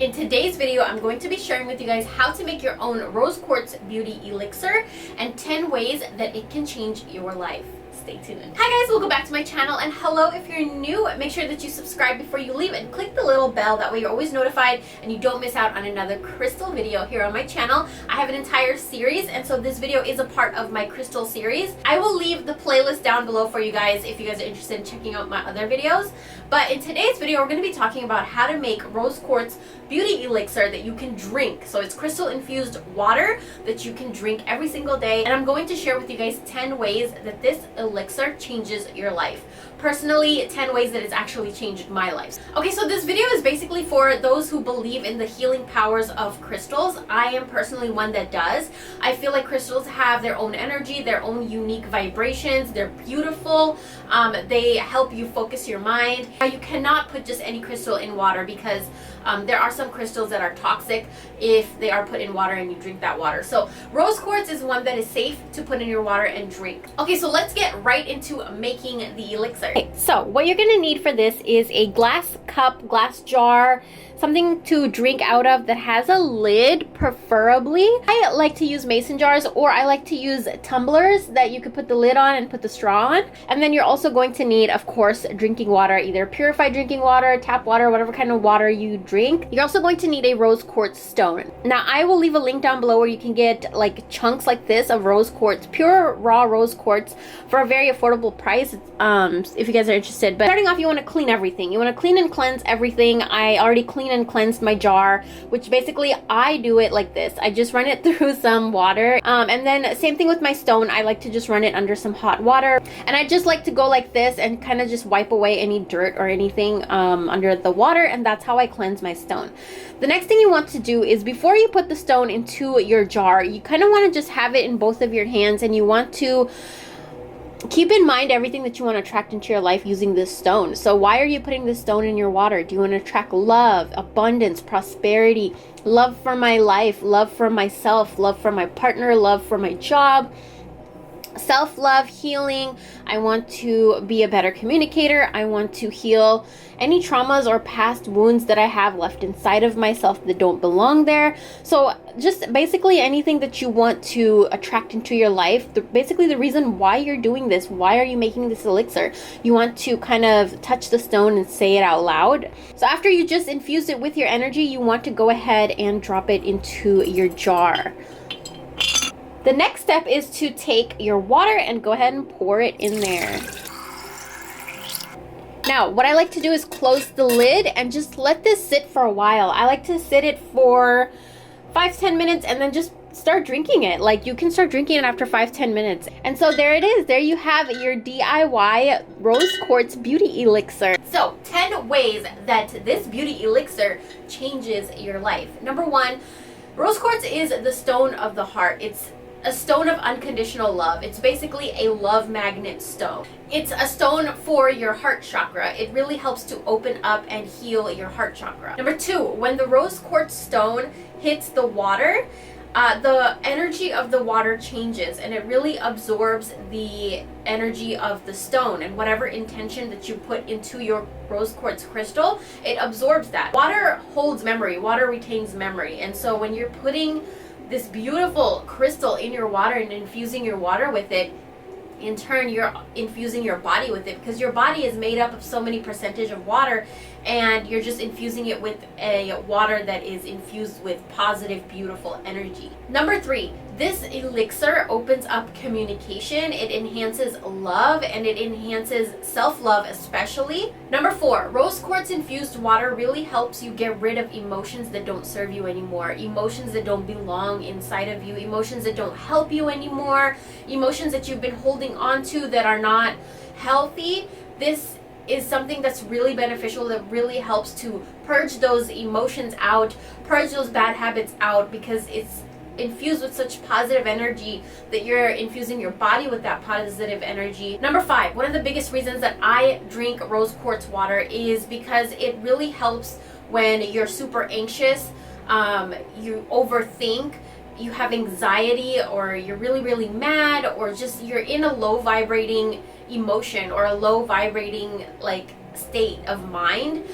In today's video, I'm going to be sharing with you guys how to make your own Rose Quartz Beauty Elixir and 10 ways that it can change your life. Stay tuned. Hi guys, welcome back to my channel, and hello if you're new. Make sure that you subscribe before you leave and click the little bell, that way you're always notified and you don't miss out on another crystal video here on my channel. I have an entire series, and so this video is a part of my crystal series. I will leave the playlist down below for you guys if you guys are interested in checking out my other videos. But in today's video, we're going to be talking about how to make Rose Quartz Beauty Elixir that you can drink. So it's crystal infused water that you can drink every single day, and I'm going to share with you guys 10 ways that this elixir changes your life. Personally, 10 ways that it's actually changed my life. Okay, so this video is basically for those who believe in the healing powers of crystals. I am personally one that does. I feel like crystals have their own energy, their own unique vibrations. They're beautiful. They help you focus your mind. You cannot put just any crystal in water because there are some crystals that are toxic if they are put in water and you drink that water. So rose quartz is one that is safe to put in your water and drink. Okay, so let's get right into making the elixir. Okay, so what you're gonna need for this is a glass cup, glass jar, something to drink out of that has a lid, preferably. I like to use mason jars, or I like to use tumblers that you could put the lid on and put the straw on. And then you're also going to need, of course, drinking water, either purified drinking water, tap water, whatever kind of water you drink. You're also going to need a rose quartz stone. Now, I will leave a link down below where you can get like chunks like this of rose quartz, pure raw rose quartz, for a very affordable price, if you guys are interested. But starting off, you want to clean everything. You want to clean and cleanse everything. I already cleaned and cleansed my jar, which basically I do it like this. I just run it through some water, and then same thing with my stone. I like to just run it under some hot water, and I just like to go like this and kind of just wipe away any dirt or anything under the water, and that's how I cleanse my stone. The next thing you want to do is, before you put the stone into your jar, you kind of want to just have it in both of your hands, and you want to keep in mind everything that you want to attract into your life using this stone. So why are you putting this stone in your water? Do you want to attract love, abundance, prosperity, love for my life, love for myself, love for my partner, love for my job, self-love, healing? I want to be a better communicator. I want to heal any traumas or past wounds that I have left inside of myself that don't belong there. So just basically anything that you want to attract into your life. Basically the reason why you're doing this, why are you making this elixir? You want to kind of touch the stone and say it out loud. So after you just infuse it with your energy, you want to go ahead and drop it into your jar. The next step is to take your water and go ahead and pour it in there. Now, what I like to do is close the lid and just let this sit for a while. I like to sit it for 5-10 minutes and then just start drinking it. Like, you can start drinking it after 5-10 minutes. And so there it is. There you have your DIY Rose Quartz Beauty Elixir. So 10 ways that this beauty elixir changes your life. Number 1, rose quartz is the stone of the heart. It's a stone of unconditional love. It's basically a love magnet stone. It's a stone for your heart chakra. It really helps to open up and heal your heart chakra. Number 2, when the rose quartz stone hits the water, the energy of the water changes, and it really absorbs the energy of the stone, and whatever intention that you put into your rose quartz crystal, it absorbs that. Water holds memory. Water retains memory. And so when you're putting this beautiful crystal in your water and infusing your water with it, in turn you're infusing your body with it, because your body is made up of so many percentage of water, and you're just infusing it with a water that is infused with positive, beautiful energy. Number 3, this elixir opens up communication. It enhances love, and it enhances self-love especially. Number 4, rose quartz infused water really helps you get rid of emotions that don't serve you anymore, emotions that don't belong inside of you, emotions that don't help you anymore, emotions that you've been holding on to that are not healthy. This is something that's really beneficial, that really helps to purge those emotions out, purge those bad habits out, because it's infused with such positive energy that you're infusing your body with that positive energy. Number 5, one of the biggest reasons that I drink rose quartz water is because it really helps when you're super anxious, you overthink, you have anxiety, or you're really mad, or just you're in a low vibrating emotion or a low vibrating like state of mind.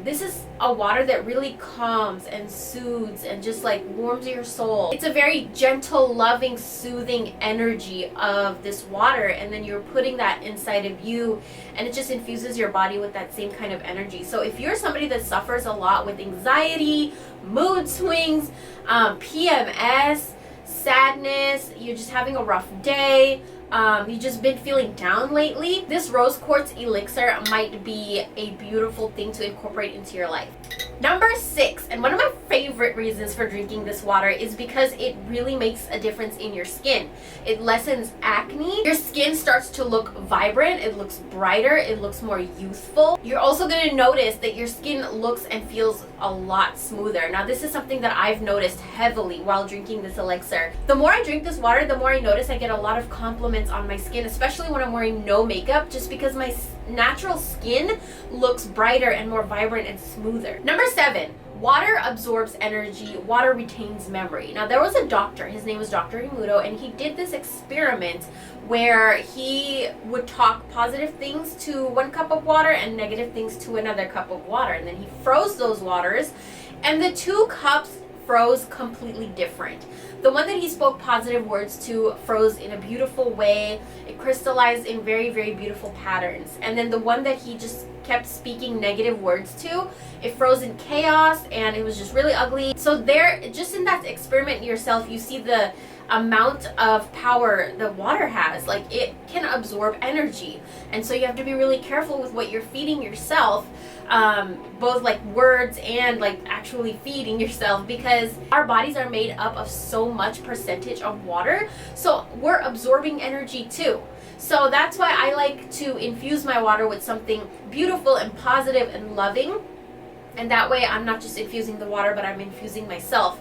This is a water that really calms and soothes and just like warms your soul. It's a very gentle, loving, soothing energy of this water, and then you're putting that inside of you, and it just infuses your body with that same kind of energy. So if you're somebody that suffers a lot with anxiety, mood swings, PMS, sadness, you're just having a rough day, you've just been feeling down lately, this rose quartz elixir might be a beautiful thing to incorporate into your life. Number 6, and one of my favorite reasons for drinking this water is because it really makes a difference in your skin. It lessens acne. Your skin starts to look vibrant. It looks brighter. It looks more youthful. You're also going to notice that your skin looks and feels a lot smoother. Now, this is something that I've noticed heavily while drinking this elixir. The more I drink this water, the more I notice I get a lot of compliments on my skin, especially when I'm wearing no makeup, just because my natural skin looks brighter and more vibrant and smoother. Number 7, water absorbs energy, water retains memory. Now, there was a doctor, his name was Dr. Himuto, and he did this experiment where he would talk positive things to one cup of water and negative things to another cup of water, and then he froze those waters, and the 2 cups froze completely different. The one that he spoke positive words to froze in a beautiful way. It crystallized in very, very beautiful patterns. And then the one that he just kept speaking negative words to, it froze in chaos and it was just really ugly. So there, just in that experiment yourself, you see the amount of power the water has. Like, it can absorb energy, and so you have to be really careful with what you're feeding yourself, both like words and like actually feeding yourself, because our bodies are made up of so much percentage of water, so we're absorbing energy too. So that's why I like to infuse my water with something beautiful and positive and loving, and that way I'm not just infusing the water, but I'm infusing myself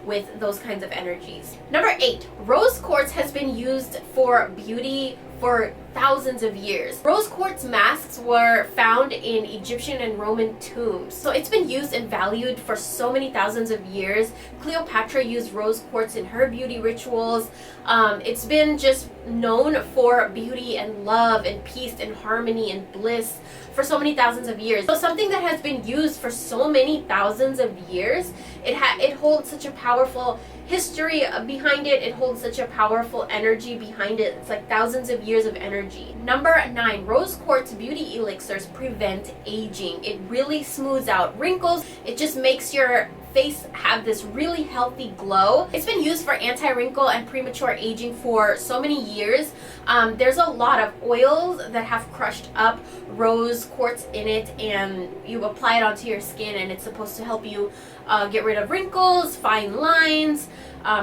with those kinds of energies. Number 8, rose quartz has been used for beauty for thousands of years. Rose quartz masks were found in Egyptian and Roman tombs. So it's been used and valued for so many thousands of years. Cleopatra used rose quartz in her beauty rituals. It's been just known for beauty and love and peace and harmony and bliss for so many thousands of years. So something that has been used for so many thousands of years, it holds such a powerful history behind it. It holds such a powerful energy behind it. It's like thousands of years of energy. Number 9, rose quartz beauty elixirs prevent aging. It really smooths out wrinkles. It just makes your face have this really healthy glow. It's been used for anti-wrinkle and premature aging for so many years. There's a lot of oils that have crushed up rose quartz in it, and you apply it onto your skin, and it's supposed to help you get rid of wrinkles, fine lines,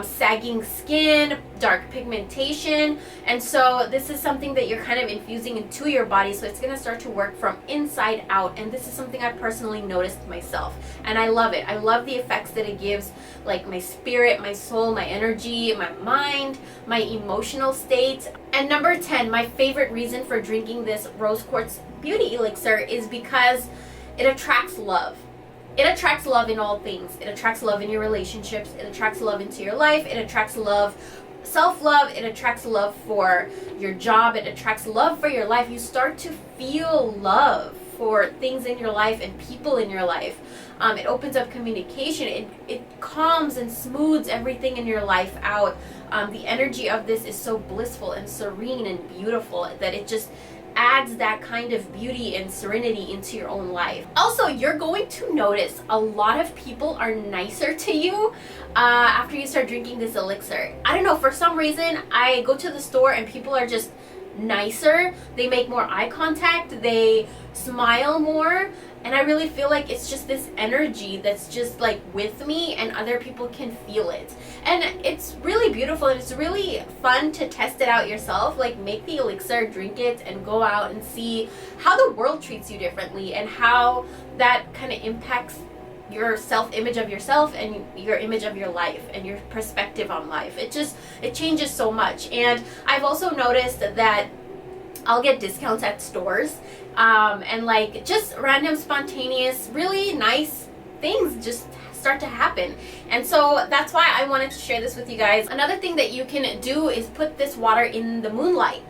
sagging skin, dark pigmentation. And so this is something that you're kind of infusing into your body, so it's going to start to work from inside out. And this is something I personally noticed myself, and I love it. I love the effects that it gives, like my spirit, my soul, my energy, my mind, my emotional state. And number 10, my favorite reason for drinking this rose quartz beauty elixir is because it attracts love. It attracts love in all things. It attracts love in your relationships. It attracts love into your life. It attracts love, self-love. It attracts love for your job. It attracts love for your life. You start to feel love for things in your life and people in your life. It opens up communication. It calms and smooths everything in your life out. The energy of this is so blissful and serene and beautiful that it just adds that kind of beauty and serenity into your own life. Also, you're going to notice a lot of people are nicer to you after you start drinking this elixir. I don't know, for some reason, I go to the store and people are just nicer. They make more eye contact. They smile more. And I really feel like it's just this energy that's just like with me, and other people can feel it. And it's really beautiful, and it's really fun to test it out yourself. Like, make the elixir, drink it, and go out and see how the world treats you differently, and how that kind of impacts your self-image of yourself and your image of your life and your perspective on life. It changes so much. And I've also noticed that I'll get discounts at stores, and like just random spontaneous really nice things just start to happen. And so that's why I wanted to share this with you guys. Another thing that you can do is put this water in the moonlight.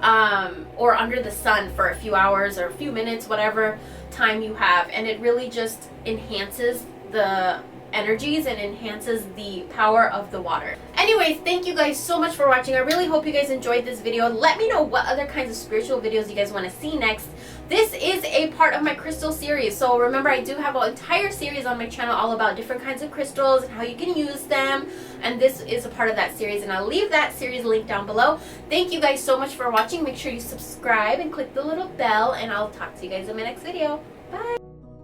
or under the sun for a few hours or a few minutes, whatever time you have, and it really just enhances the energies and enhances the power of the water. Anyways, thank you guys so much for watching. I really hope you guys enjoyed this video. Let me know what other kinds of spiritual videos you guys want to see next. This is a part of my crystal series, so remember, I do have an entire series on my channel all about different kinds of crystals and how you can use them, and this is a part of that series, and I'll leave that series link down below. Thank you guys so much for watching. Make sure you subscribe and click the little bell, and I'll talk to you guys in my next video. Bye!